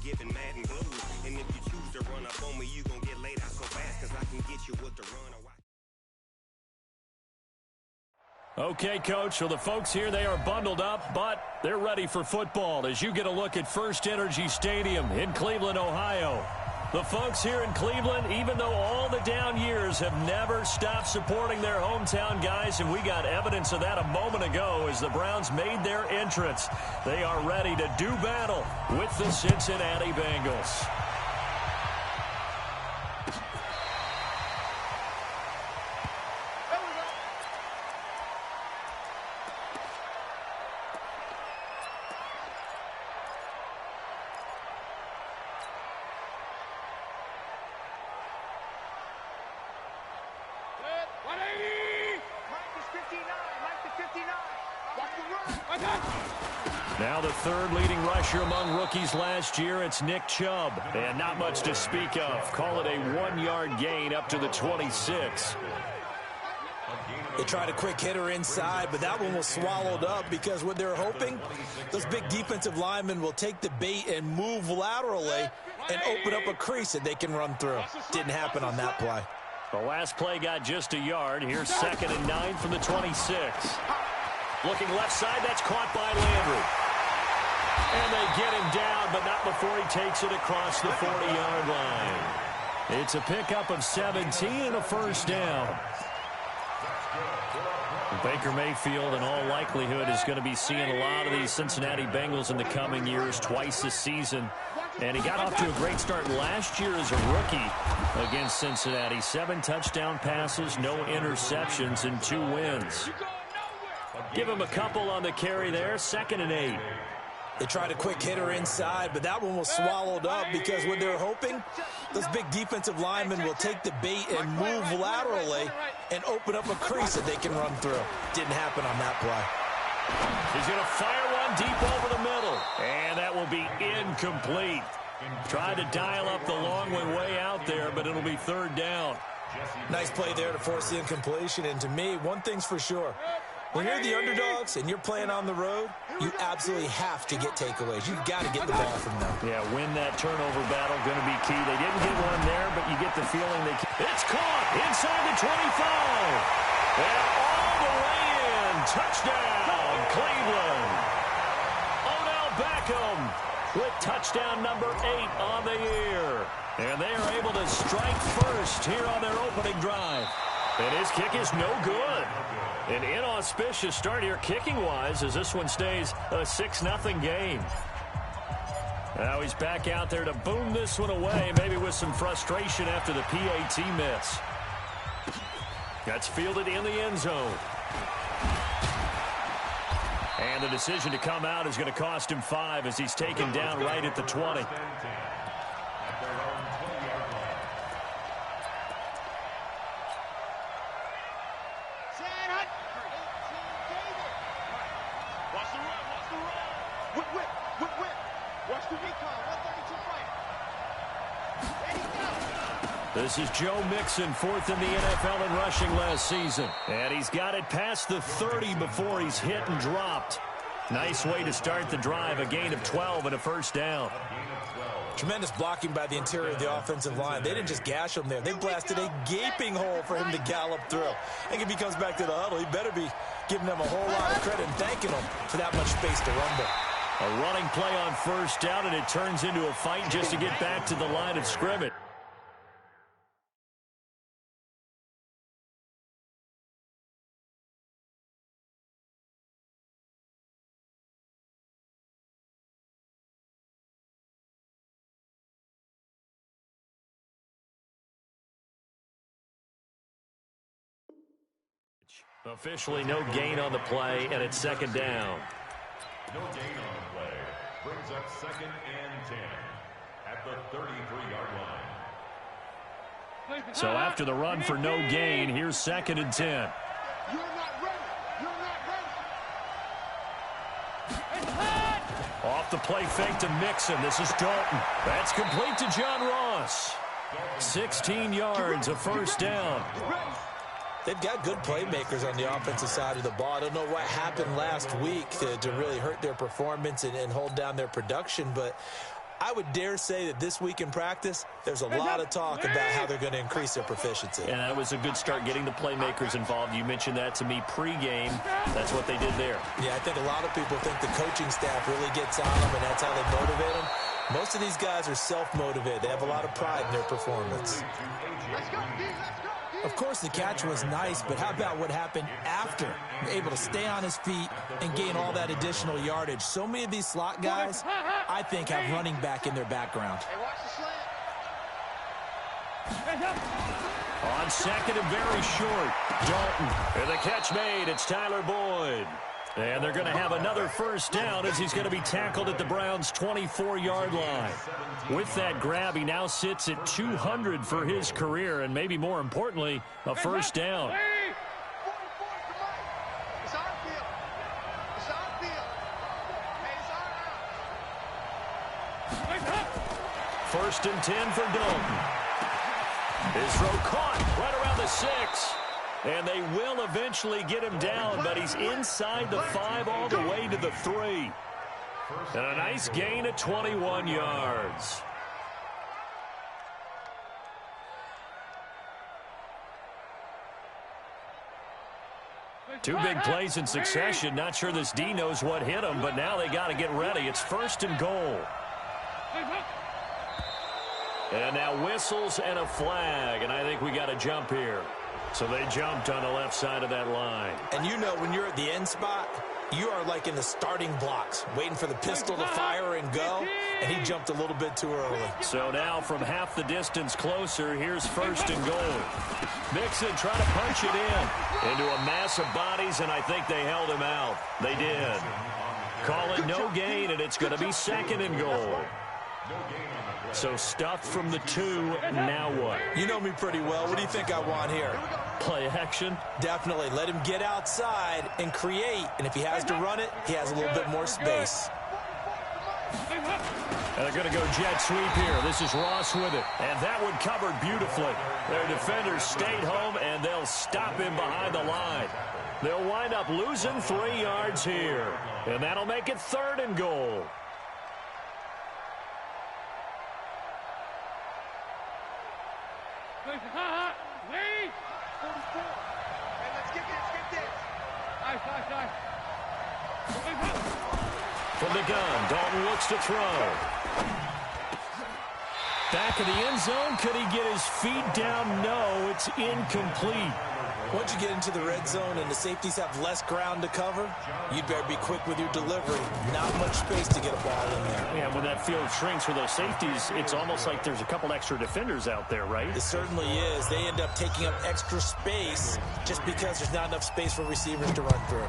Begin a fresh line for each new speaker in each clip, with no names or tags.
giving mad and glue. And if you choose to run up on me, you gon' get laid out so fast, cause I can get you with the run.
Okay, Coach, so the folks here, they are bundled up, but they're ready for football as you get a look at First Energy Stadium in Cleveland, Ohio. The folks here in Cleveland, even though all the down years, have never stopped supporting their hometown guys, and we got evidence of that a moment ago as the Browns made their entrance. They are ready to do battle with the Cincinnati Bengals. Now the third leading rusher among rookies last year, it's Nick Chubb. And not much to speak of. Call it a 1-yard gain up to the 26.
They tried a quick hitter inside, but that one was swallowed up because what they're hoping, those big defensive linemen will take the bait and move laterally and open up a crease that they can run through. Didn't happen on that play.
The last play got just a yard. Here's 2nd and 9 from the 26. Looking left side, that's caught by Landry. And they get him down, but not before he takes it across the 40-yard line. It's a pickup of 17 and a first down. Baker Mayfield, in all likelihood, is going to be seeing a lot of these Cincinnati Bengals in the coming years, twice this season. And he got off to a great start last year as a rookie against Cincinnati. 7 touchdown passes, no interceptions, and 2 wins. Give him a couple on the carry there. 2nd and 8.
They tried a quick hitter inside, but that one was swallowed up because what they're hoping, those big defensive linemen will take the bait and move laterally and open up a crease that they can run through. Didn't happen on that play.
He's going to fire one deep over the middle, and that will be incomplete. Tried to dial up the long one way out there, but it'll be 3rd down.
Nice play there to force the incompletion, and to me, one thing's for sure. When you're the underdogs and you're playing on the road, you absolutely have to get takeaways. You've got to get the ball from them.
Yeah, win that turnover battle, going to be key. They didn't get one there, but you get the feeling they can. It's caught inside the 25. And all the way in. Touchdown, Cleveland. Odell Beckham with touchdown number 8 on the year. And they are able to strike first here on their opening drive. And his kick is no good. An inauspicious start here kicking-wise as this one stays a 6-0 game. Now he's back out there to boom this one away, maybe with some frustration after the PAT miss. That's fielded in the end zone. And the decision to come out is going to cost him 5 as he's taken down right at the 20. This is Joe Mixon, 4th in the NFL in rushing last season. And he's got it past the 30 before he's hit and dropped. Nice way to start the drive, a gain of 12 and a first down.
Tremendous blocking by the interior of the offensive line. They didn't just gash him there. They blasted a gaping hole for him to gallop through. I think if he comes back to the huddle, he better be giving them a whole lot of credit and thanking them for that much space to rumble.
A running play on first down, and it turns into a fight just to get back to the line of scrimmage. Officially no gain on the play, and it's 2nd down.
No gain on the play. Brings up 2nd and 10 at the 33-yard line.
So after the run for no gain, here's 2nd and 10.
You're not ready. You're not ready.
Off the play fake to Mixon. This is Dalton. That's complete to John Ross. 16 yards, a first down.
They've got good playmakers on the offensive side of the ball. I don't know what happened last week to really hurt their performance and hold down their production, but I would dare say that this week in practice, there's a lot of talk about how they're going to increase their proficiency.
And that was a good start getting the playmakers involved. You mentioned that to me pregame. That's what they did there.
Yeah, I think a lot of people think the coaching staff really gets on them, and that's how they motivate them. Most of these guys are self-motivated. They have a lot of pride in their performance. Of course, the catch was nice, but how about what happened after? Able to stay on his feet and gain all that additional yardage. So many of these slot guys, I think, have running back in their background.
On second and very short, Dalton. And the catch made. It's Tyler Boyd. And they're going to have another first down as he's going to be tackled at the Browns' 24-yard line. With that grab, he now sits at 200 for his career, and maybe more importantly, a first down. First and 10 for Dalton. His throw caught right around the 6. And they will eventually get him down, but he's inside the 5 all the way to the 3. And a nice gain of 21 yards. Two big plays in succession. Not sure this D knows what hit him, but now they got to get ready. It's first and goal. And now whistles and a flag, and I think we got a jump here. So they jumped on the left side of that line.
And you know, when you're at the end spot, you are like in the starting blocks, waiting for the pistol to fire and go, and he jumped a little bit too early.
So now from half the distance closer, here's first and goal. Mixon trying to punch it in into a mass of bodies, and I think they held him out. They did. Call it no gain, and it's going to be second and goal. So stuffed from the 2, now what?
You know me pretty well. What do you think I want here?
Play action?
Definitely. Let him get outside and create. And if he has to run it, he has a little bit more space.
And they're going to go jet sweep here. This is Ross with it. And that one covered beautifully. Their defenders stayed home, and they'll stop him behind the line. They'll wind up losing 3 yards here. And that'll make it third and goal. From the gun, Dalton looks to throw. Back of the end zone. Could he get his feet down? No, it's incomplete.
Once you get into the red zone and the safeties have less ground to cover, you better be quick with your delivery. Not much space to get a ball in there.
Yeah, when that field shrinks for those safeties, it's almost like there's a couple extra defenders out there, right?
It certainly is. They end up taking up extra space just because there's not enough space for receivers to run through.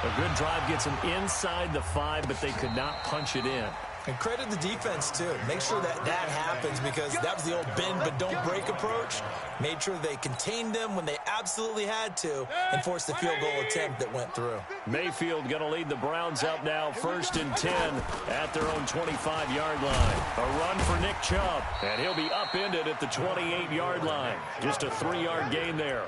A good drive gets them inside the 5, but they could not punch it in.
And credit the defense, too. Make sure that that happens because that was the old bend but don't break approach. Made sure they contained them when they absolutely had to and forced the field goal attempt that went through.
Mayfield going to lead the Browns up now, first and 10 at their own 25-yard line. A run for Nick Chubb, and he'll be upended at the 28-yard line. Just a 3-yard gain there.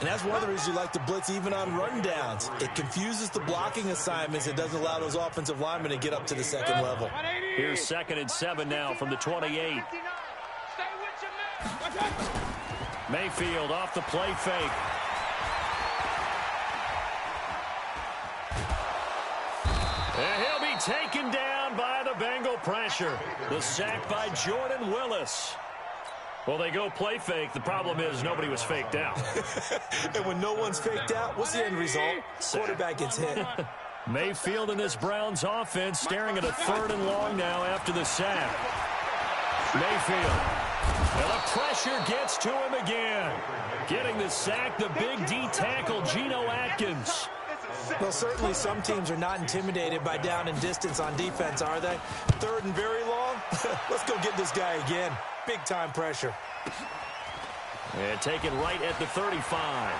And that's one of the reasons you like to blitz even on rundowns. It confuses the blocking assignments. It doesn't allow those offensive linemen to get up to the second level.
Here's second and 7 now from the 28. Mayfield off the play fake. And he'll be taken down by the Bengal pressure. The sack by Jordan Willis. Well, they go play fake. The problem is nobody was faked out.
And when no one's faked out, what's the end result? Quarterback gets hit.
Mayfield in this Browns offense staring at a third and long now after the sack. Mayfield. And the pressure gets to him again. Getting the sack, the big D tackle, Geno Atkins.
Well, certainly some teams are not intimidated by down and distance on defense, are they? Third and very long? Let's go get this guy again. Big-time pressure.
And taken right at the 35.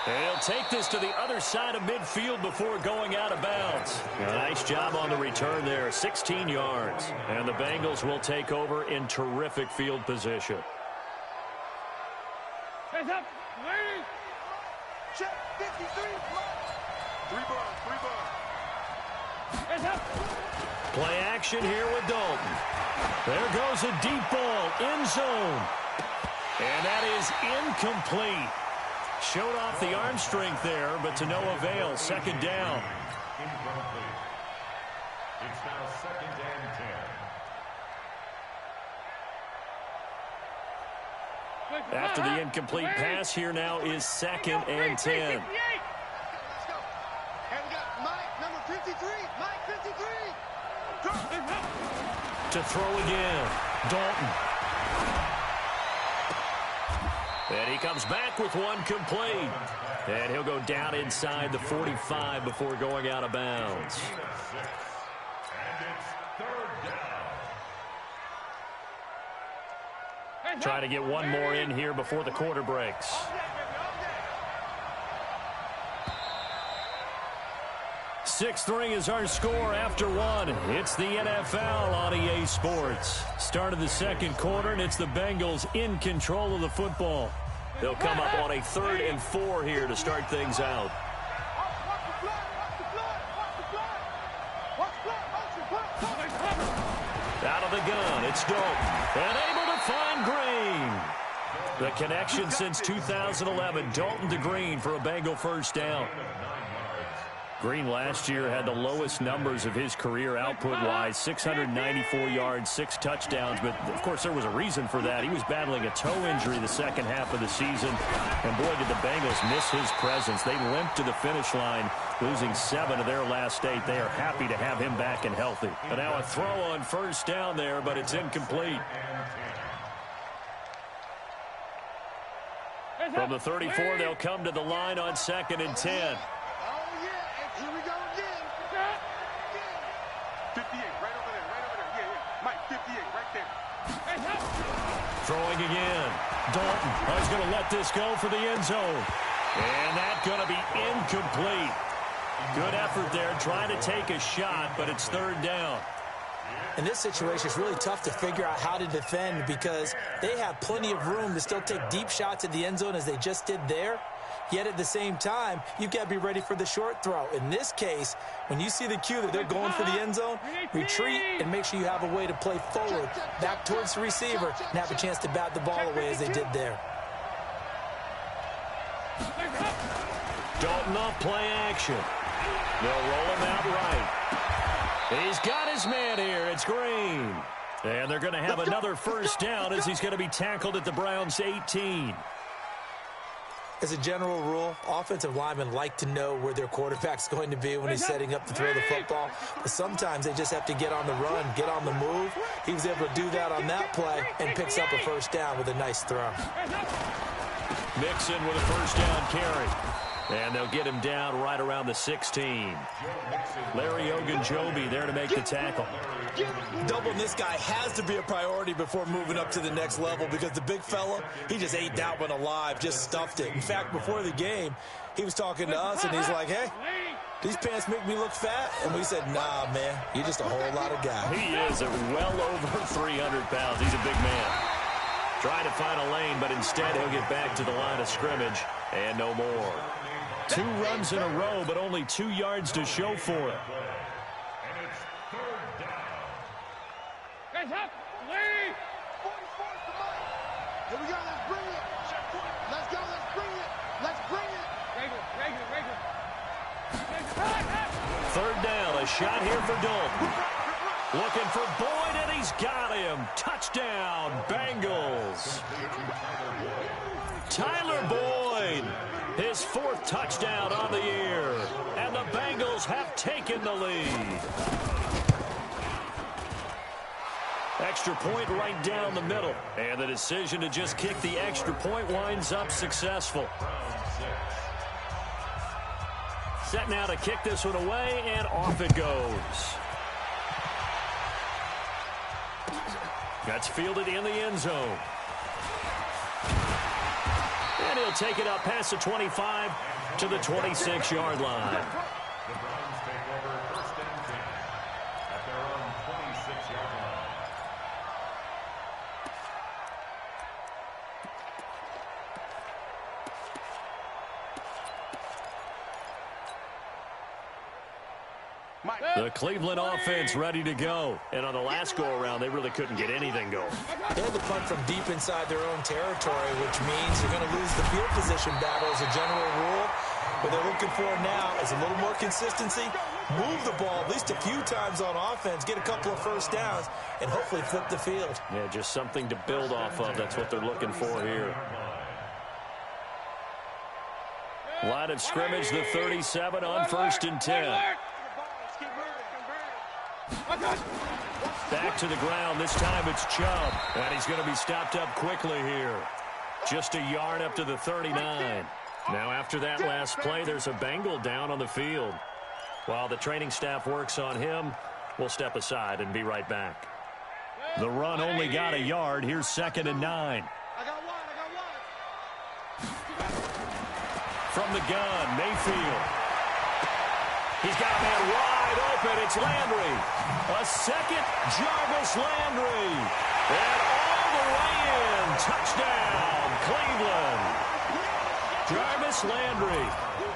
And he'll take this to the other side of midfield before going out of bounds. A nice job on the return there, 16 yards. And the Bengals will take over in terrific field position.
Hands up, ladies. Check 53. 3 bars, 3 bars.
Play action here with Dalton. There goes a deep ball, end zone. And that is incomplete. Showed off the arm strength there, but to no avail. Second down.
Incomplete. It's now second and 10.
After the incomplete pass, here now is second and 10.
Let's go. And we got Mike, number 53. Mike, 53.
To throw again, Dalton. And he comes back with one complete. And he'll go down inside the 45 before going out of bounds.
And it's third down.
Try to get one more in here before the quarter breaks. Sixth ring is our score after one. It's the NFL on EA Sports. Start of the second quarter, and it's the Bengals in control of the football. They'll come up on a 3rd and 4 here to start things out. Out of the gun, it's Dalton. And able to find Green. The connection since 2011, Dalton to Green for a Bengal first down. Green last year had the lowest numbers of his career output-wise, 694 yards, 6 touchdowns. But, of course, there was a reason for that. He was battling a toe injury the second half of the season. And, boy, did the Bengals miss his presence. They limped to the finish line, losing 7 of their last 8. They are happy to have him back and healthy. And now a throw on first down there, but it's incomplete. From the 34, they'll come to the line on 2nd and 10.
Here we go again. 58, right over there, Yeah, yeah. Mike, 58, right there.
Throwing again. Dalton. Oh, he's going to let this go for the end zone. And that's going to be incomplete. Good effort there, trying to take a shot, but it's 3rd down.
In this situation, it's really tough to figure out how to defend because they have plenty of room to still take deep shots at the end zone as they just did there. Yet at the same time, you've got to be ready for the short throw. In this case, when you see the cue that they're going for the end zone, retreat and make sure you have a way to play forward, back towards the receiver, and have a chance to bat the ball away as they did there.
Dalton off play action. They'll roll him out right. He's got his man here. It's Green. And they're going to have another first down as he's going to be tackled at the Browns' 18.
As a general rule, offensive linemen like to know where their quarterback's going to be when he's setting up to throw the football. But sometimes they just have to get on the run, get on the move. He was able to do that on that play and picks up a first down with a nice throw.
Mixon with a first down carry. And they'll get him down right around the 16. Larry Ogunjobi there to make the tackle.
Doubling this guy has to be a priority before moving up to the next level because the big fella, he just ate that one alive, just stuffed it. In fact, before the game, he was talking to us, and he's like, hey, these pants make me look fat. And we said, nah, man, you're just a whole lot of guy.
He is at well over 300 pounds. He's a big man. Trying to find a lane, but instead he'll get back to the line of scrimmage and no more. 2 runs in a row, but only 2 yards to show for it.
And it's 3rd down.
Guys up, Lee!
44 to Mike. Here we go, let's bring it. Let's go, let's bring it. Let's bring it.
Regular.
3rd down, a shot here for Dalton. Looking for Boyd, and he's got him. Touchdown, Bengals. Tyler Boyd, his 4th touchdown on the year. And the Bengals have taken the lead. Extra point right down the middle. And the decision to just kick the extra point winds up successful. Set now to kick this one away, and off it goes. That's fielded in the end zone. And he'll take it up past the 25 to the 26-yard line.
The Browns take over 1st and 10 at their own 26-yard line.
The Cleveland offense ready to go. And on the last go-around, they really couldn't get anything going.
They had to punt from deep inside their own territory, which means you're going to lose the field position battle as a general rule. What they're looking for now is a little more consistency, move the ball at least a few times on offense, get a couple of first downs, and hopefully flip the field.
Yeah, just something to build off of. That's what they're looking for here. Line of scrimmage, the 37 on 1st and 10. Back to the ground. This time it's Chubb. And he's going to be stopped up quickly here. Just a yard up to the 39. Now after that last play, there's a Bengal down on the field. While the training staff works on him, we'll step aside and be right back. The run only got a yard. Here's 2nd and 9. From the gun, Mayfield. He's got a man wide open. It's Landry. A second, Jarvis Landry. And all the way in. Touchdown, Cleveland. Jarvis Landry,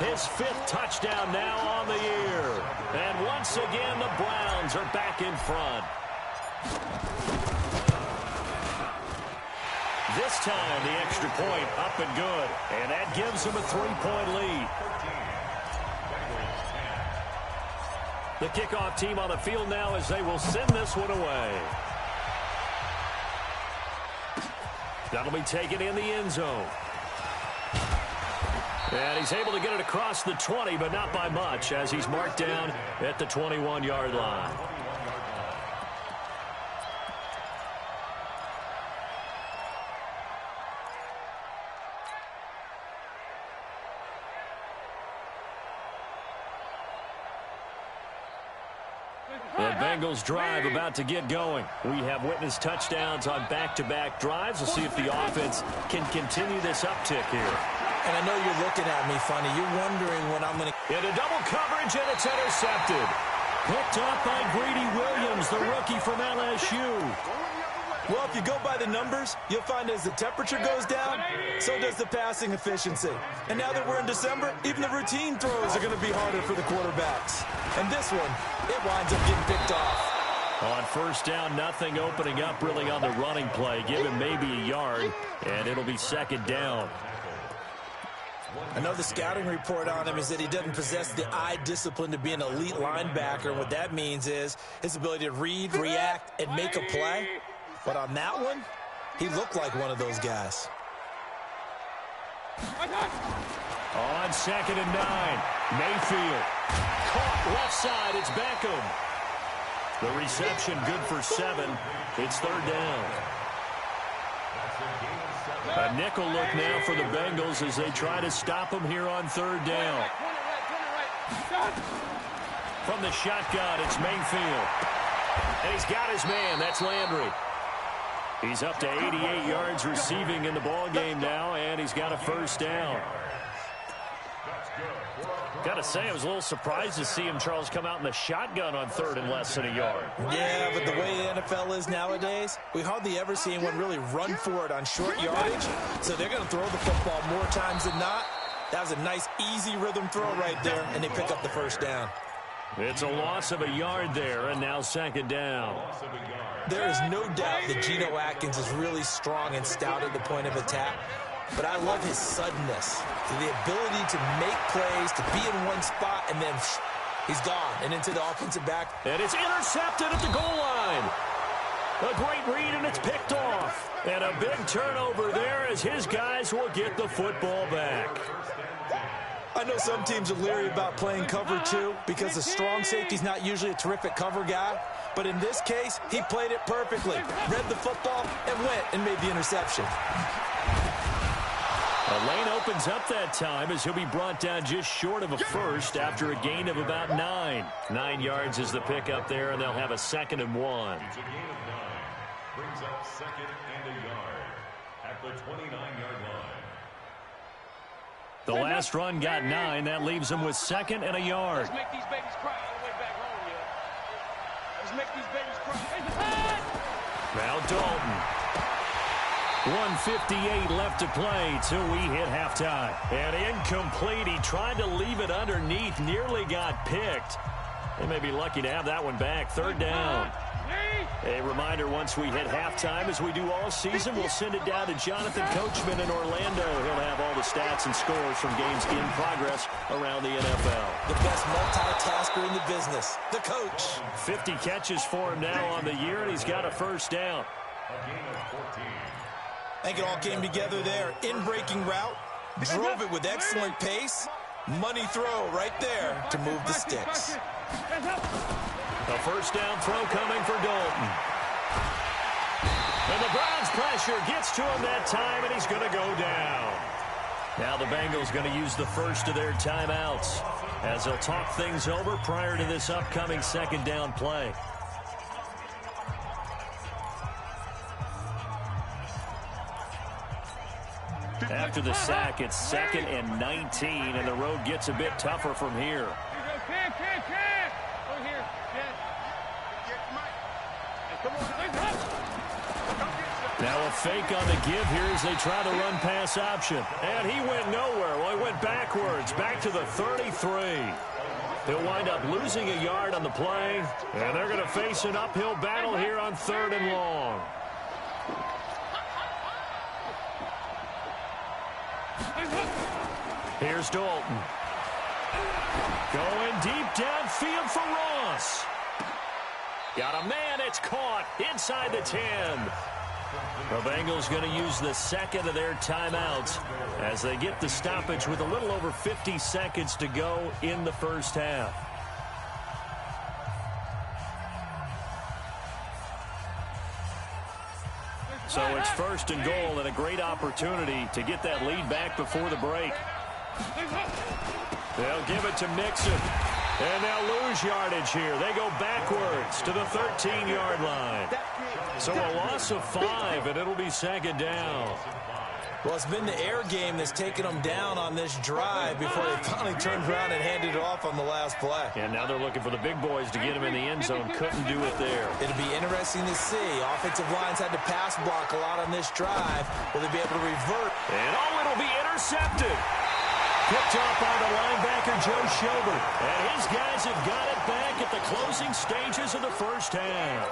his 5th touchdown now on the year. And once again, the Browns are back in front. This time, the extra point up and good. And that gives them a 3-point lead. The kickoff team on the field now as they will send this one away. That'll be taken in the end zone. And he's able to get it across the 20, but not by much, as he's marked down at the 21-yard line. The Bengals drive about to get going. We have witnessed touchdowns on back-to-back drives. We'll see if the offense can continue this uptick here.
And I know you're looking at me funny. You're wondering when I'm going to...
Into double coverage, and it's intercepted. Picked up by Greedy Williams, the rookie from LSU.
Well, if you go by the numbers, you'll find as the temperature goes down, so does the passing efficiency. And now that we're in December, even the routine throws are going to be harder for the quarterbacks. And this one, it winds up getting picked off.
On 1st down, nothing opening up really on the running play. Give him maybe a yard, and it'll be 2nd down.
I know the scouting report on him is that he doesn't possess the eye discipline to be an elite linebacker. And what that means is his ability to read, react, and make a play. But on that one, he looked like one of those guys.
On 2nd and 9, Mayfield. Caught left side, it's Beckham. The reception good for 7. It's 3rd down. A nickel look now for the Bengals as they try to stop him here on 3rd down. From the shotgun, it's Mayfield. And he's got his man, that's Landry. He's up to 88 yards receiving in the ballgame now, and he's got a 1st down. Got to say, I was a little surprised to see him, Charles, come out in the shotgun on 3rd and less than a yard.
Yeah, but the way the NFL is nowadays, we hardly ever see anyone really run for it on short yardage. So they're going to throw the football more times than not. That was a nice, easy rhythm throw right there, and they pick up the 1st down.
It's a loss of a yard there, and now 2nd down.
There is no doubt that Geno Atkins is really strong and stout at the point of attack. But I love his suddenness, the ability to make plays, to be in one spot, and then he's gone and into the offensive back.
And it's intercepted at the goal line. A great read, and it's picked off. And a big turnover there as his guys will get the football back.
I know some teams are leery about playing cover 2 because a strong safety's not usually a terrific cover guy. But in this case, he played it perfectly, read the football, and went and made the interception.
A lane opens up that time as he'll be brought down just short of a 1st after a gain of about 9. 9 yards is the pickup there, and they'll have a 2nd and 1.
It's a gain of 9. Brings up 2nd and a yard at the 29-yard line.
The last run got 9. That leaves him with 2nd and a yard.
Let's make these babies cry all the way back home, yeah. Let's make these babies cry.
Now Dalton. 1:58 left to play till we hit halftime. And incomplete. He tried to leave it underneath. Nearly got picked. They may be lucky to have that one back. Third down. A reminder, once we hit halftime, as we do all season, we'll send it down to Jonathan Coachman in Orlando. He'll have all the stats and scores from games in progress around the NFL.
The best multitasker in the business, the coach.
50 catches for him now on the year, and he's got a first down.
I think it all came together there. In-breaking route, drove it with excellent pace. Money throw right there to move the sticks.
A first down throw coming for Dalton. And the Browns pressure gets to him that time, and he's going to go down. Now the Bengals going to use the first of their timeouts as they'll talk things over prior to this upcoming second down play. After the sack, it's 2nd and 19, and the road gets a bit tougher from here. Now a fake on the give here as they try the run-pass option. And he went nowhere. Well, he went backwards, back to the 33. He'll wind up losing a yard on the play, and they're going to face an uphill battle here on 3rd and long. Here's Dalton. Going deep downfield for Ross. Got a man, it's caught inside the 10. The Bengals going to use the second of their timeouts as they get the stoppage with a little over 50 seconds to go in the first half. So it's 1st and goal and a great opportunity to get that lead back before the break. They'll give it to Mixon. And they'll lose yardage here. They go backwards to the 13-yard line. So a loss of 5, and it'll be 2nd down.
Well, it's been the air game that's taken them down on this drive before they finally turned around and handed it off on the last play.
And now they're looking for the big boys to get him in the end zone. Couldn't do it there.
It'll be interesting to see. Offensive lines had to pass block a lot on this drive. Will they be able to revert?
And it'll be intercepted. Picked off by the linebacker, Joe Schobert. And his guys have got it back at the closing stages of the first half.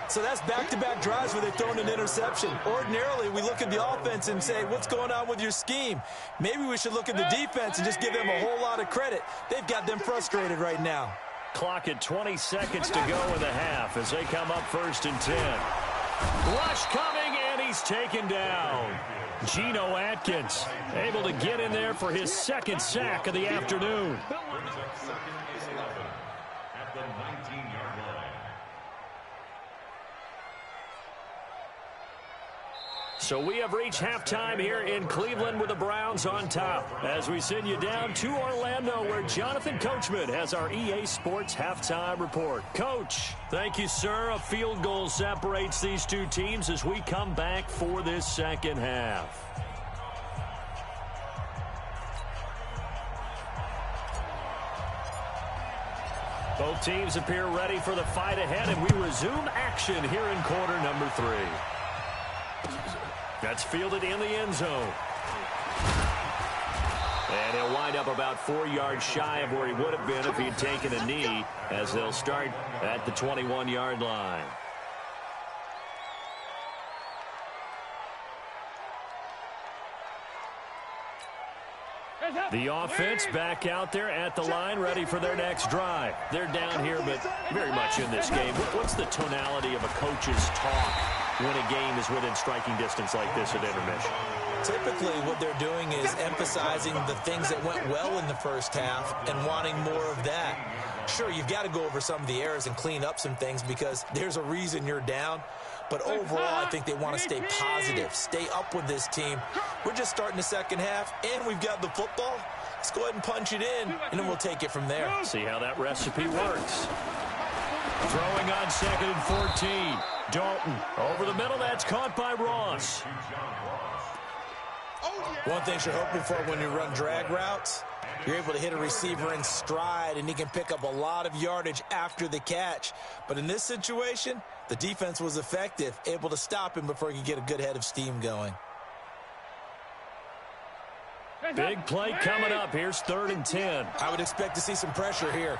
So that's back-to-back drives where they've thrown an interception. Ordinarily, we look at the offense and say, what's going on with your scheme? Maybe we should look at the defense and just give them a whole lot of credit. They've got them frustrated right now.
Clock at 20 seconds to go in the half as they come up 1st and 10. Rush coming, and he's taken down. Geno Atkins able to get in there for his 2nd sack of the afternoon.
At the 19-yard line.
So we have reached halftime here in Cleveland with the Browns on top as we send you down to Orlando where Jonathan Coachman has our EA Sports halftime report. Coach, thank you, sir. A field goal separates these two teams as we come back for this second half. Both teams appear ready for the fight ahead, and we resume action here in quarter number 3. That's fielded in the end zone. And he'll wind up about 4 yards shy of where he would have been if he'd taken a knee as they'll start at the 21-yard line. The offense back out there at the line, ready for their next drive. They're down here, but very much in this game. What's the tonality of a coach's talk when a game is within striking distance like this at intermission?
Typically, what they're doing is emphasizing the things that went well in the first half and wanting more of that. Sure, you've got to go over some of the errors and clean up some things because there's a reason you're down. But overall, I think they want to stay positive, stay up with this team. We're just starting the second half, and we've got the football. Let's go ahead and punch it in, and then we'll take it from there.
See how that recipe works. Throwing on 2nd and 14. Dalton over the middle. That's caught by Ross.
One thing you're hoping for when you run drag routes, you're able to hit a receiver in stride, and he can pick up a lot of yardage after the catch. But in this situation, the defense was effective, able to stop him before he could get a good head of steam going.
Big play coming up. Here's 3rd and 10.
I would expect to see some pressure here.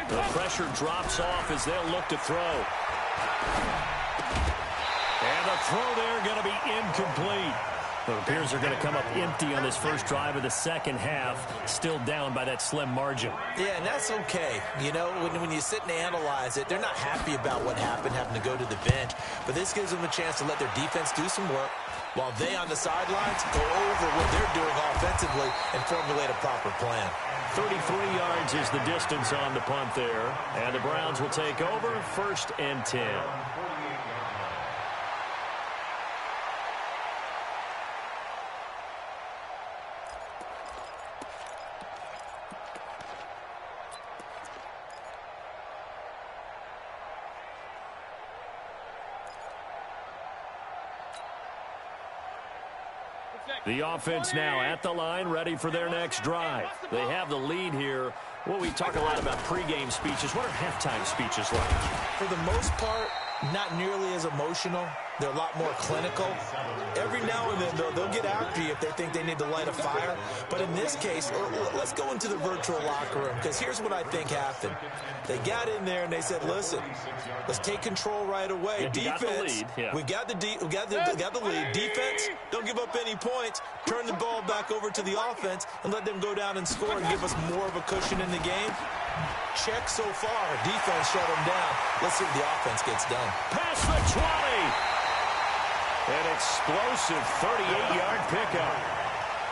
The pressure drops off as they'll look to throw. And the throw there going to be incomplete. It appears they're going to come up empty on this first drive of the second half, still down by that slim margin.
Yeah, and that's okay. You know, when you sit and analyze it, they're not happy about what happened, having to go to the bench. But this gives them a chance to let their defense do some work while they on the sidelines go over what they're doing offensively and formulate a proper plan.
33 yards is the distance on the punt there. And the Browns will take over 1st and 10. The offense now at the line, ready for their next drive. They have the lead here. Well, we talk a lot about pregame speeches. What are halftime speeches like?
For the most part, not nearly as emotional. They're a lot more clinical. Every now and then, though, they'll get after you if they think they need to light a fire. But in this case, let's go into the virtual locker room, because here's what I think happened. They got in there and they said, listen, let's take control right away.
Yeah,
defense, we got the lead. Defense, don't give up any points. Turn the ball back over to the offense and let them go down and score and give us more of a cushion in the game. Check so far. Defense shut them down. Let's see what the offense gets done.
Past the 20. An explosive 38-yard pickup.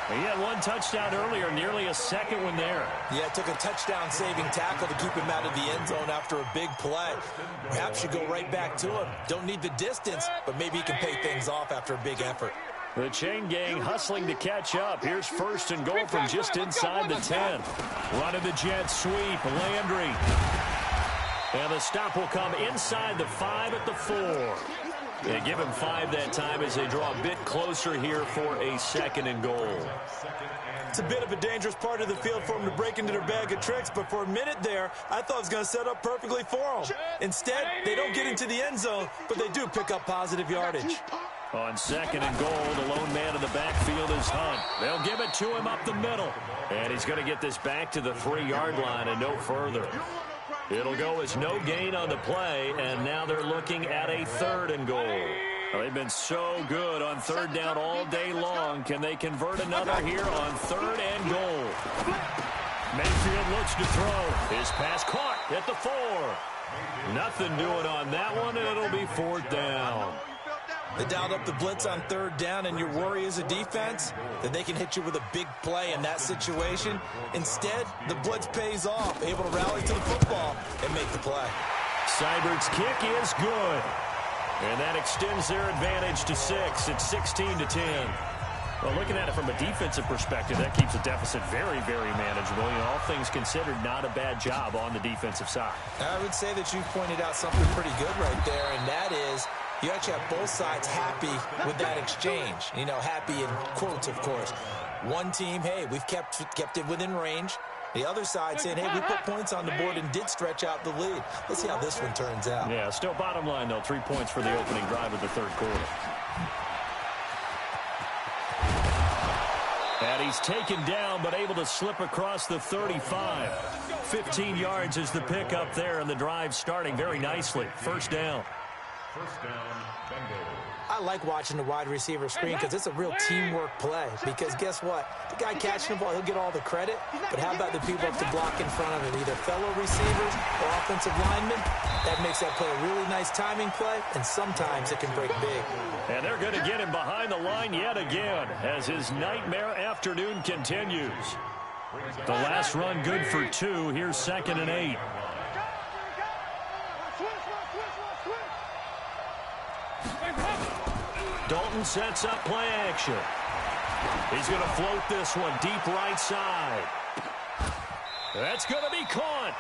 He had one touchdown earlier, nearly a second one there.
Yeah, it took a touchdown-saving tackle to keep him out of the end zone after a big play. Perhaps you go right back to him. Don't need the distance, but maybe he can pay things off after a big effort.
The chain gang hustling to catch up. Here's 1st and goal from just inside the 10. Running the jet sweep, Landry. And the stop will come inside the 5 at the 4. They give him 5 that time as they draw a bit closer here for a 2nd and goal.
It's a bit of a dangerous part of the field for them to break into their bag of tricks, but for a minute there, I thought it was going to set up perfectly for them. Instead, they don't get into the end zone, but they do pick up positive yardage.
On 2nd and goal, the lone man in the backfield is Hunt. They'll give it to him up the middle. And he's going to get this back to the 3-yard line and no further. It'll go as no gain on the play, and now they're looking at a 3rd and goal. Well, they've been so good on 3rd down all day long. Can they convert another here on 3rd and goal? Mayfield looks to throw. His pass caught at the 4. Nothing doing on that one, and it'll be 4th down.
They dialed up the blitz on 3rd down, and your worry as a defense that they can hit you with a big play in that situation. Instead, the blitz pays off, able to rally to the football and make the play.
Seibert's kick is good. And that extends their advantage to 6. It's 16-10. Well, looking at it from a defensive perspective, that keeps the deficit very, very manageable. You know, all things considered, not a bad job on the defensive side.
I would say that you've pointed out something pretty good right there, and that is you actually have both sides happy with that exchange. You know, happy in quotes, of course. One team, hey, we've kept it within range. The other side saying, hey, we put points on the board and did stretch out the lead. Let's see how this one turns out.
Yeah, still bottom line, though, 3 points for the opening drive of the 3rd quarter. And he's taken down, but able to slip across the 35. 15 yards is the pickup there, and the drive starting very nicely. 1st down.
1st down, Bengals.
I like watching the wide receiver screen because it's a real teamwork play. Because guess what? The guy catching the ball, he'll get all the credit. But how about the people up to block in front of him? Either fellow receivers or offensive linemen. That makes that play a really nice timing play, and sometimes it can break big.
And they're going to get him behind the line yet again as his nightmare afternoon continues. The last run good for 2. Here's 2nd and 8. Dalton sets up play action. He's going to float this one deep right side. That's going to be caught.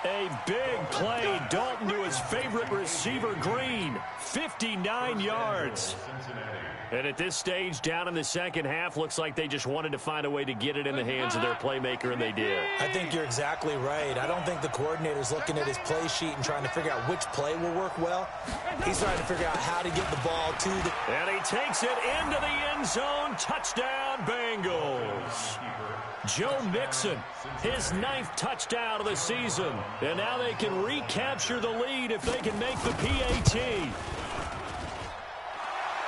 A big play. Dalton to his favorite receiver, Green. 59 yards. And at this stage, down in the second half, looks like they just wanted to find a way to get it in the hands of their playmaker, and they did.
I think you're exactly right. I don't think the coordinator's looking at his play sheet and trying to figure out which play will work well. He's trying to figure out how to get the ball to the...
And he takes it into the end zone. Touchdown, Bengals. Joe Mixon, his 9th touchdown of the season. And now they can recapture the lead if they can make the PAT.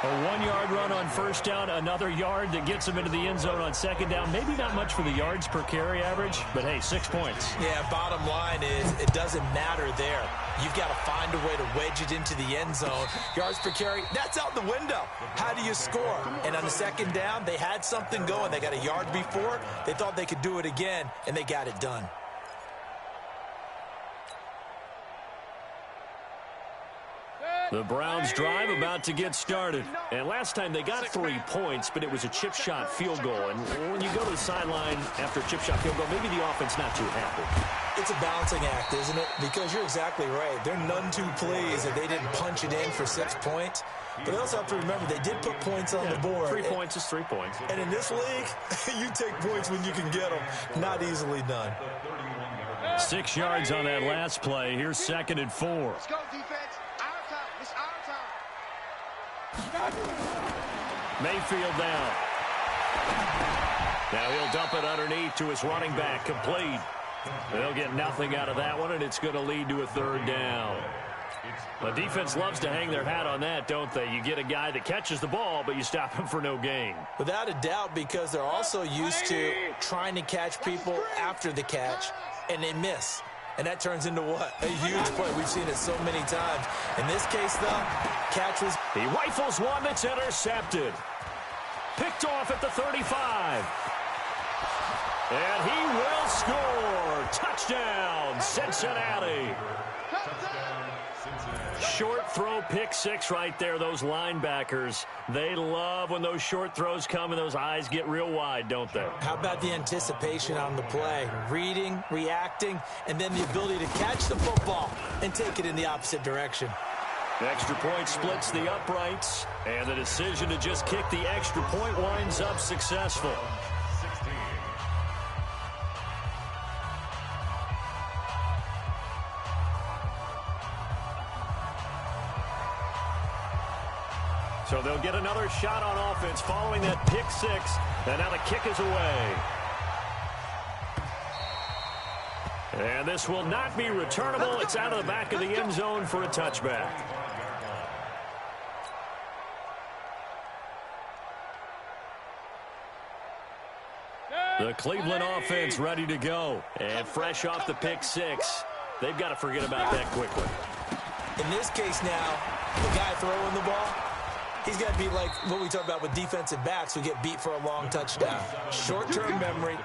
A 1-yard run on first down, another yard that gets them into the end zone on second down. Maybe not much for the yards per carry average, but hey, 6 points.
Yeah, bottom line is it doesn't matter there. You've got to find a way to wedge it into the end zone. Yards per carry, that's out the window. How do you score? And on the second down, they had something going. They got a yard before. They thought they could do it again, and they got it done.
The Browns drive about to get started. And last time they got 3 points, but it was a chip shot field goal. And when you go to the sideline after a chip shot field goal, maybe the offense not too happy.
It's a balancing act, isn't it? Because you're exactly right. They're none too pleased that they didn't punch it in for 6 points. But they also have to remember they did put points on the board.
3 points is 3 points.
And in this league, you take points when you can get them. Not easily done.
6 yards on that last play. Here's 2nd and 4.
Let's go, defense. Our time. It's our time.
Mayfield down. Now he'll dump it underneath to his running back. Complete. They'll get nothing out of that one, and it's going to lead to a 3rd down. The defense loves to hang their hat on that, don't they? You get a guy that catches the ball, but you stop him for no gain.
Without a doubt, because they're also used to trying to catch people after the catch, and they miss. And that turns into what? A huge play. We've seen it so many times. In this case, though, catch was...
He rifles one that's intercepted. Picked off at the 35. And he will score. Touchdown, Cincinnati. Short throw, pick 6 right there. Those linebackers, they love when those short throws come and those eyes get real wide, don't they?
How about the anticipation on the play? Reading, reacting, and then the ability to catch the football and take it in the opposite direction.
The extra point splits the uprights, and the decision to just kick the extra point winds up successful. So they'll get another shot on offense following that pick 6, and now the kick is away. And this will not be returnable. It's out of the back of the end zone for a touchback. The Cleveland offense ready to go. And fresh off the pick 6, they've got to forget about that quickly.
In this case now, the guy throwing the ball, he's got to be like what we talk about with defensive backs who get beat for a long touchdown. Short-term memory,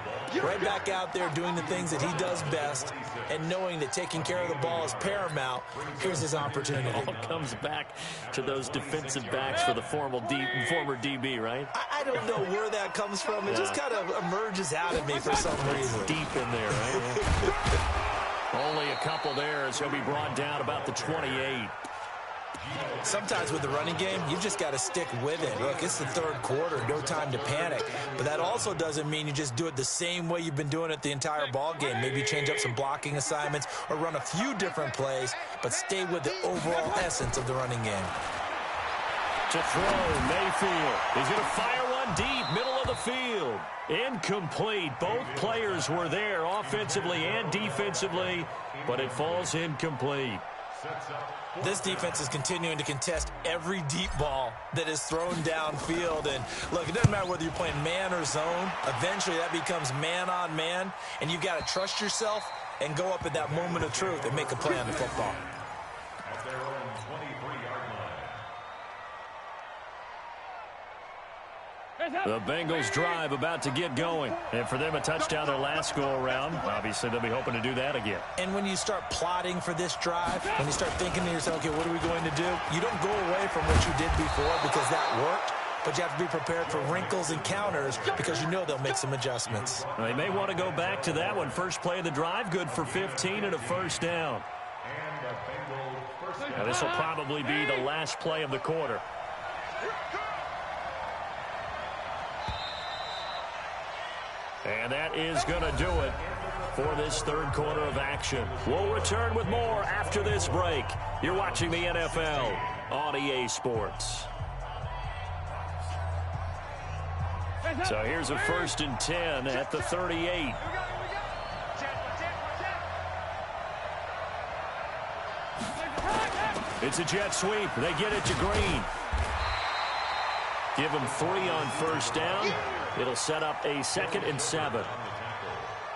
right back out there doing the things that he does best, and knowing that taking care of the ball is paramount. Here's his opportunity.
It all comes back to those defensive backs for the former DB, right?
I don't know where that comes from. It just kind of emerges out of me for some reason.
Deep in there, right? Only a couple there as he'll be brought down about the 28.
Sometimes with the running game, you've just got to stick with it. Look, it's the 3rd quarter, no time to panic. But that also doesn't mean you just do it the same way you've been doing it the entire ball game. Maybe change up some blocking assignments or run a few different plays, but stay with the overall essence of the running game.
To throw, Mayfield. He's going to fire one deep, middle of the field. Incomplete. Both players were there offensively and defensively, but it falls incomplete.
This defense is continuing to contest every deep ball that is thrown downfield. And, look, it doesn't matter whether you're playing man or zone. Eventually that becomes man on man, and you've got to trust yourself and go up at that moment of truth and make a play on the football.
At their own 23-yard line.
The Bengals drive about to get going. And for them, a touchdown their last go-around. Obviously, they'll be hoping to do that again.
And when you start plotting for this drive, when you start thinking to yourself, okay, what are we going to do? You don't go away from what you did before because that worked. But you have to be prepared for wrinkles and counters because you know they'll make some adjustments.
They may want to go back to that one. First play of the drive, good for 15 and a first down.
And the Bengals first down.
Now, this will probably be the last play of the quarter. And that is going to do it for this 3rd quarter of action. We'll return with more after this break. You're watching the NFL on EA Sports. So here's a 1st and 10 at the 38. It's a jet sweep. They get it to Green. Give him 3 on first down. It'll set up a 2nd and 7.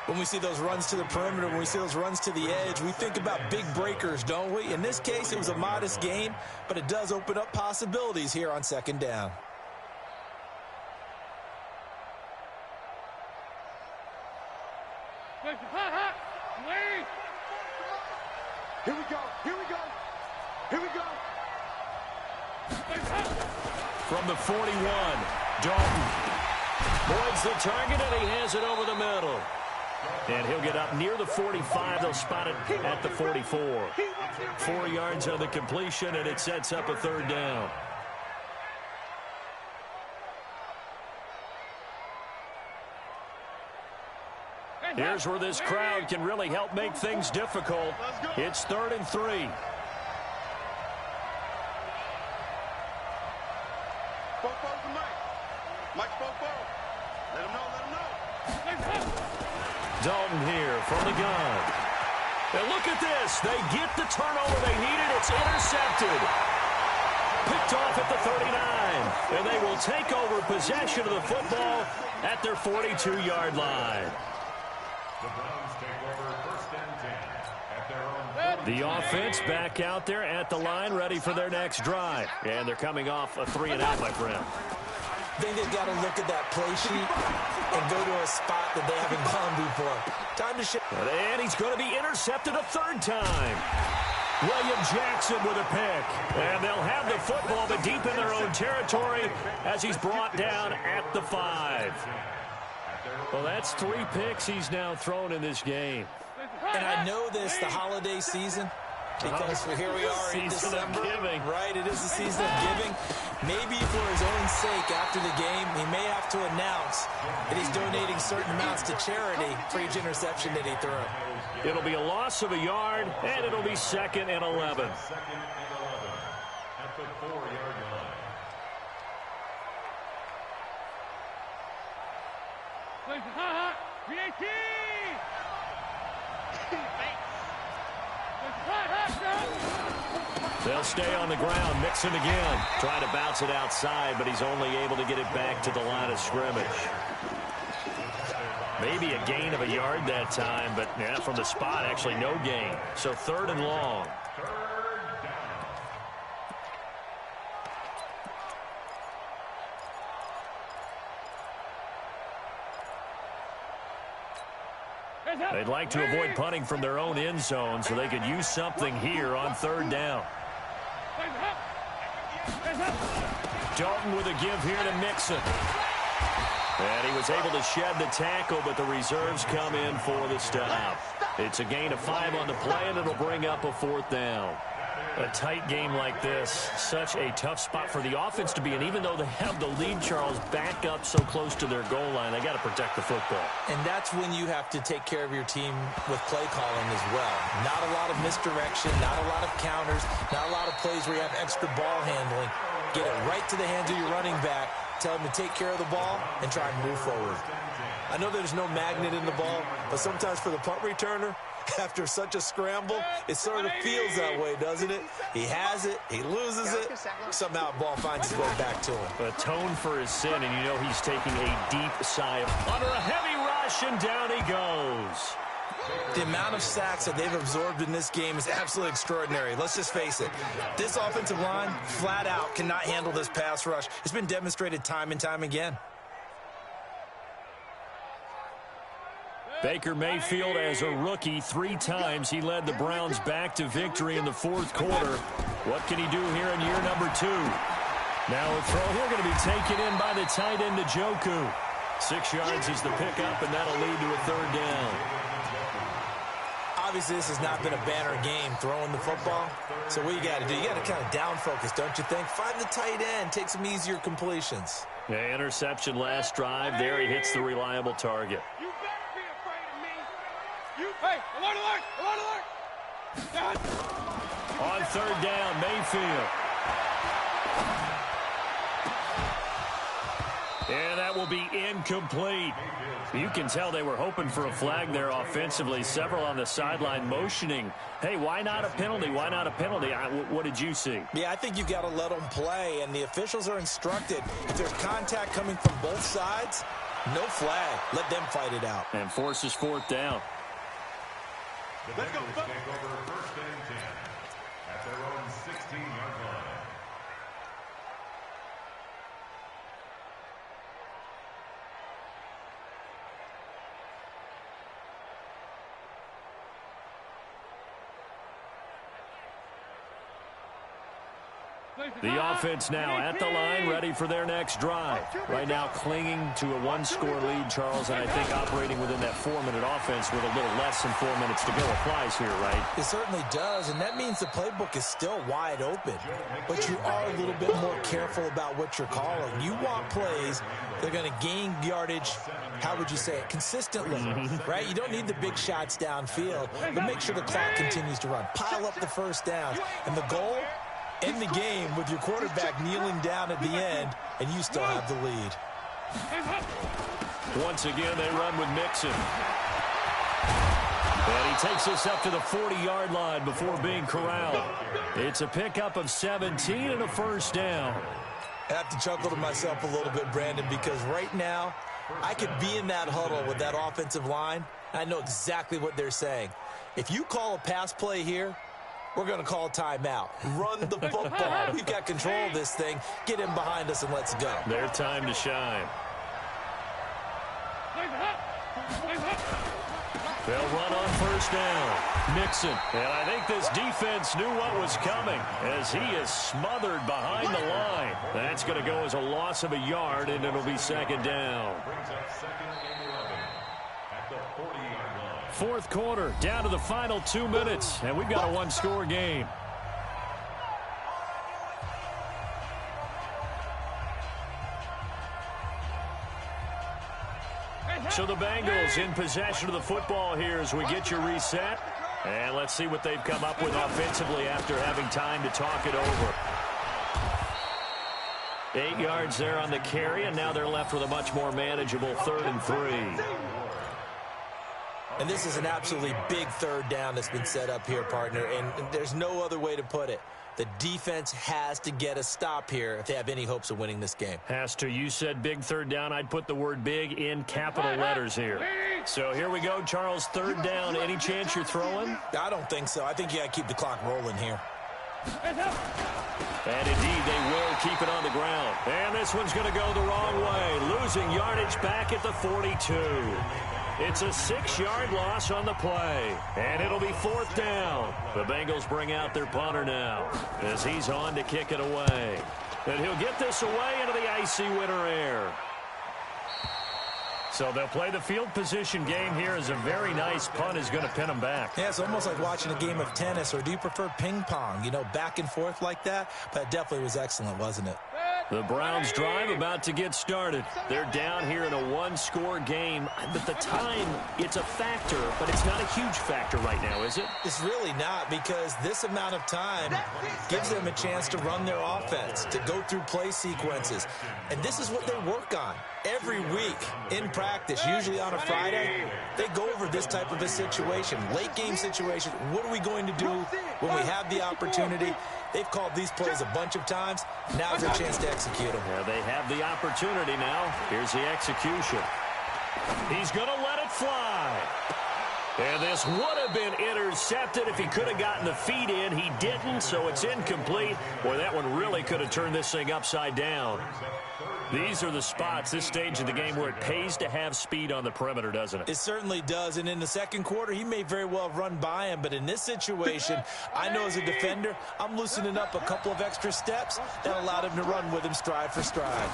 When we see those runs to the perimeter, when we see those runs to the edge, we think about big breakers, don't we? In this case, it was a modest gain, but it does open up possibilities here on 2nd down.
Here we go. Here we go. Here we go.
From the 41, Dalton avoids the target, and he has it over the middle. And he'll get up near the 45. They'll spot it at the 44. 4 yards on the completion, and it sets up a 3rd down. Here's where this crowd can really help make things difficult. It's 3rd and 3.
Fofo's the Mike. Mike Fofo. Let him know, let him know.
Dalton here from the gun. And look at this. They get the turnover they needed. It's intercepted. Picked off at the 39. And they will take over possession of the football at their 42-yard line.
The Browns take over 1st and 10 at their own.
The offense back out there at the line, ready for their next drive. And they're coming off a 3-and-out, my friend.
I think they've got to look at that play sheet and go to a spot that they haven't gone before. Time to shift.
And he's going to be intercepted a 3rd time. William Jackson with a pick. And they'll have the football, but deep in their own territory as he's brought down at the 5. Well, that's 3 picks he's now thrown in this game.
And I know this, the holiday season, because here we are in December.
Giving.
Right, it is the season of giving. Maybe for his own sake, after the game, he may have to announce that he's donating certain amounts to charity for each interception that he threw.
It'll be a loss of a yard, and it'll be 2nd and 11.
2nd and 11 at the 4-yard line.
They'll stay on the ground. Mixon again. Trying to bounce it outside, but he's only able to get it back to the line of scrimmage. Maybe a gain of a yard that time, but yeah, from the spot, actually no gain. So 3rd and long. They'd like to avoid punting from their own end zone so they could use something here on 3rd down. Dalton with a give here to Mixon. And he was able to shed the tackle, but the reserves come in for the stop. It's a gain of 5 on the play, and it'll bring up a 4th down. A tight game like this, such a tough spot for the offense to be in. Even though they have the lead, Charles, back up so close to their goal line, they got to protect the football.
And that's when you have to take care of your team with play calling as well. Not a lot of misdirection, not a lot of counters, not a lot of plays where you have extra ball handling. Get it right to the hands of your running back, tell him to take care of the ball, and try and move forward. I know there's no magnet in the ball, but sometimes for the punt returner, after such a scramble, it sort of feels that way, doesn't it? He has it, he loses it, somehow the ball finds its way back to him.
Atone for his sin, and you know he's taking a deep sigh under a heavy rush, and down he goes.
The amount of sacks that they've absorbed in this game is absolutely extraordinary. Let's just face it. This offensive line, flat out, cannot handle this pass rush. It's been demonstrated time and time again.
Baker Mayfield, as a rookie, 3 times he led the Browns back to victory in the 4th quarter. What can he do here in year number 2? Now a throw here going to be taken in by the tight end, Njoku. 6 yards is the pickup, and that'll lead to a 3rd down.
Obviously, this has not been a banner game throwing the football. So what you got to do, you got to kind of down focus, don't you think? Find the tight end, take some easier completions.
Yeah, interception last drive. There he hits the reliable target.
You better be afraid of me. Hey, alert, alert, alert, alert.
On 3rd down, Mayfield. And that will be incomplete. You can tell they were hoping for a flag there offensively. Several on the sideline motioning, hey, why not a penalty? Why not a penalty? What did you see?
Yeah, I think you've got to let them play, and the officials are instructed. If there's contact coming from both sides, no flag. Let them fight it out.
And forces fourth down.
The Bengals take over first and 10 at their own 16-yard line.
The offense now at the line, ready for their next drive. Right now clinging to a one-score lead, Charles, and I think operating within that 4-minute offense with a little less than 4 minutes to go applies here, right?
It certainly does, and that means the playbook is still wide open. But you are a little bit more careful about what you're calling. You want plays that are going to gain yardage, how would you say it, consistently, right? You don't need the big shots downfield, but make sure the clock continues to run. Pile up the first down, and the goal, end the game with your quarterback kneeling down at the end, and you still have the lead.
Once again, they run with Mixon. And he takes us up to the 40-yard line before being corralled. It's a pickup of 17 and a first down.
I have to chuckle to myself a little bit, Brandon, because right now, I could be in that huddle with that offensive line. I know exactly what they're saying. If you call a pass play here, we're going to call timeout. Run the football. We've got control of this thing. Get him behind us and let's go.
Their time to shine. They'll run on first down. Mixon. And I think this defense knew what was coming as he is smothered behind the line. That's going to go as a loss of a yard, and it'll be second down.
Brings up second and 11 at the 40-yard line.
Fourth quarter, down to the final 2 minutes, and we've got a one-score game. So the Bengals in possession of the football here as we get your reset. And let's see what they've come up with offensively after having time to talk it over. 8 yards there on the carry, and now they're left with a much more manageable 3rd and 3.
And this is an absolutely big third down that's been set up here, partner, and there's no other way to put it. The defense has to get a stop here if they have any hopes of winning this game.
Has to. You said big third down. I'd put the word big in capital letters here. So here we go, Charles, third down. Any chance you're throwing?
I don't think so. I think you got to keep the clock rolling here.
And indeed, they will keep it on the ground. And this one's going to go the wrong way. Losing yardage back at the 42. It's a 6-yard loss on the play. And it'll be fourth down. The Bengals bring out their punter now as he's on to kick it away. And he'll get this away into the icy winter air. So they'll play the field position game here as a very nice punt is going to pin them back.
Yeah, it's almost like watching a game of tennis, or do you prefer ping pong? You know, back and forth like that? But it definitely was excellent, wasn't it?
The Browns drive about to get started. They're down here in a one-score game. But the time, it's a factor, but it's not a huge factor right now, is it?
It's really not, because this amount of time gives them a chance to run their offense, to go through play sequences. And this is what they work on every week in practice, usually on a Friday. They go over this type of a situation, late game situation. What are we going to do when we have the opportunity? They've called these plays a bunch of times. Now's their chance to execute them.
Yeah, they have the opportunity now. Here's the execution. He's going to let it fly. And this would have been intercepted if he could have gotten the feet in. He didn't, so it's incomplete. Boy, that one really could have turned this thing upside down. These are the spots, this stage of the game, where it pays to have speed on the perimeter, doesn't it?
It certainly does, and in the second quarter, he may very well run by him, but in this situation, I know as a defender, I'm loosening up a couple of extra steps that allowed him to run with him stride for stride.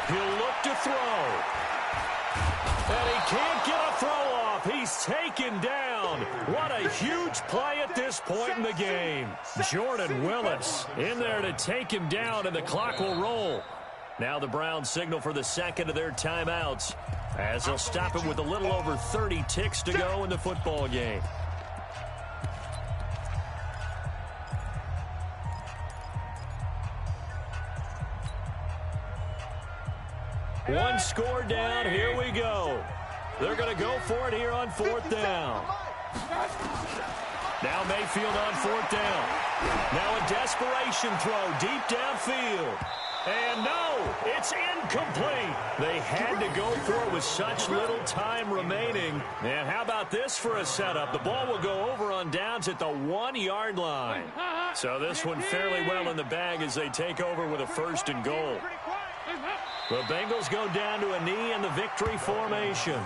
He'll look to throw. And he can't get a throw off. He's taken down. What a huge play at this point in the game. Jordan Willis in there to take him down, and the clock will roll. Now the Browns signal for the second of their timeouts as they'll stop him with a little over 30 ticks to go in the football game. One score down. Here we go. They're going to go for it here on 4th down. Now Mayfield on 4th down. Now a desperation throw deep downfield. And no, it's incomplete. They had to go for it with such little time remaining. And how about this for a setup? The ball will go over on downs at the 1-yard line. So this one fairly well in the bag as they take over with a 1st and goal. The Bengals go down to a knee in the victory formation.